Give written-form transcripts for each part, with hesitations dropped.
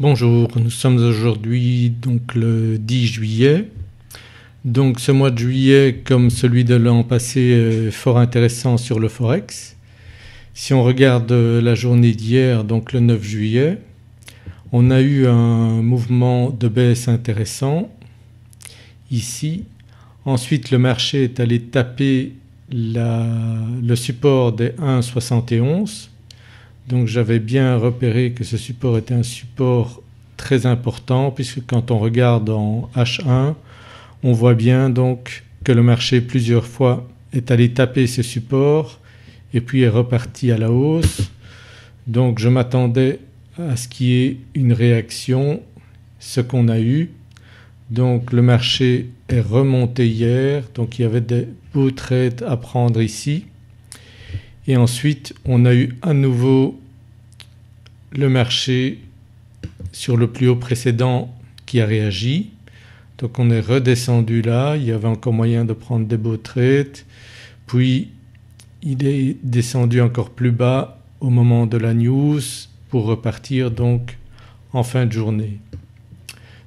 Bonjour, nous sommes aujourd'hui donc le 10 juillet. Donc ce mois de juillet, comme celui de l'an passé, est fort intéressant sur le Forex. Si on regarde la journée d'hier, donc le 9 juillet, on a eu un mouvement de baisse intéressant ici. Ensuite le marché est allé taper le support des 1,71. Donc j'avais bien repéré que ce support était un support très important, puisque quand on regarde en H1 on voit bien donc que le marché plusieurs fois est allé taper ce support et puis est reparti à la hausse. Donc je m'attendais à ce qu'il y ait une réaction, ce qu'on a eu. Donc le marché est remonté hier, donc il y avait des beaux trades à prendre ici. Et ensuite on a eu à nouveau le marché sur le plus haut précédent qui a réagi. Donc on est redescendu là, il y avait encore moyen de prendre des beaux trades, puis il est descendu encore plus bas au moment de la news pour repartir donc en fin de journée.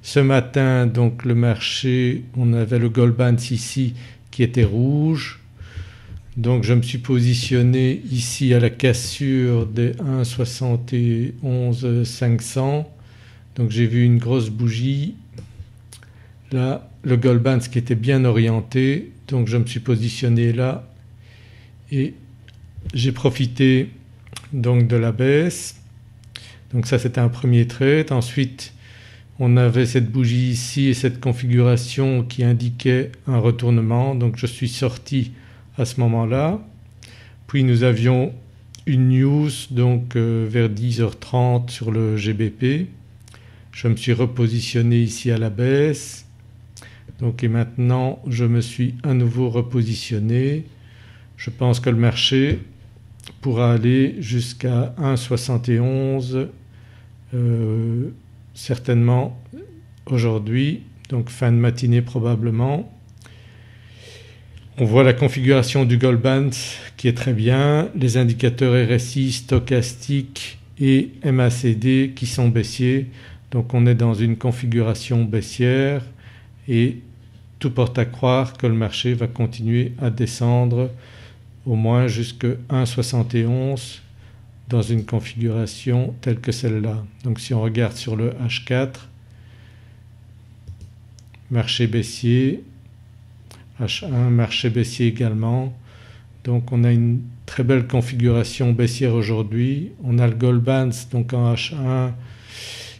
Ce matin donc le marché, on avait le Goldman ici qui était rouge. Donc je me suis positionné ici à la cassure des 1,71 500. Donc j'ai vu une grosse bougie. Là le Goldman qui était bien orienté, donc je me suis positionné là et j'ai profité donc de la baisse. Donc ça c'était un premier trade. Ensuite on avait cette bougie ici et cette configuration qui indiquait un retournement, donc je suis sorti à ce moment-là. Puis nous avions une news donc vers 10h30 sur le GBP. Je me suis repositionné ici à la baisse. Donc et maintenant je me suis à nouveau repositionné. Je pense que le marché pourra aller jusqu'à 1,71 certainement aujourd'hui, donc fin de matinée probablement. On voit la configuration du Goldman qui est très bien, les indicateurs RSI, stochastique et MACD qui sont baissiers. Donc on est dans une configuration baissière et tout porte à croire que le marché va continuer à descendre au moins jusqu'à 1,71 dans une configuration telle que celle-là. Donc si on regarde sur le H4, marché baissier, H1 marché baissier également. Donc on a une très belle configuration baissière aujourd'hui. On a le Goldman donc en H1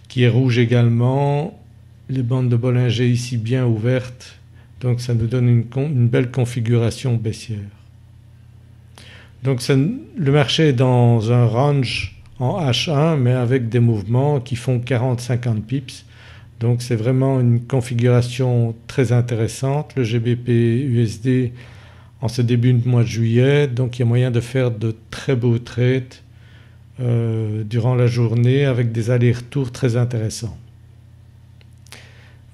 qui est rouge également, les bandes de Bollinger ici bien ouvertes, donc ça nous donne une belle configuration baissière. Donc le marché est dans un range en H1 mais avec des mouvements qui font 40-50 pips. Donc c'est vraiment une configuration très intéressante, le GBP USD en ce début de mois de juillet. Donc il y a moyen de faire de très beaux trades durant la journée avec des allers-retours très intéressants.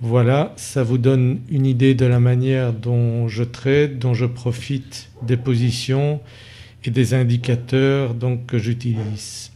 Voilà, ça vous donne une idée de la manière dont je trade, dont je profite des positions et des indicateurs donc que j'utilise.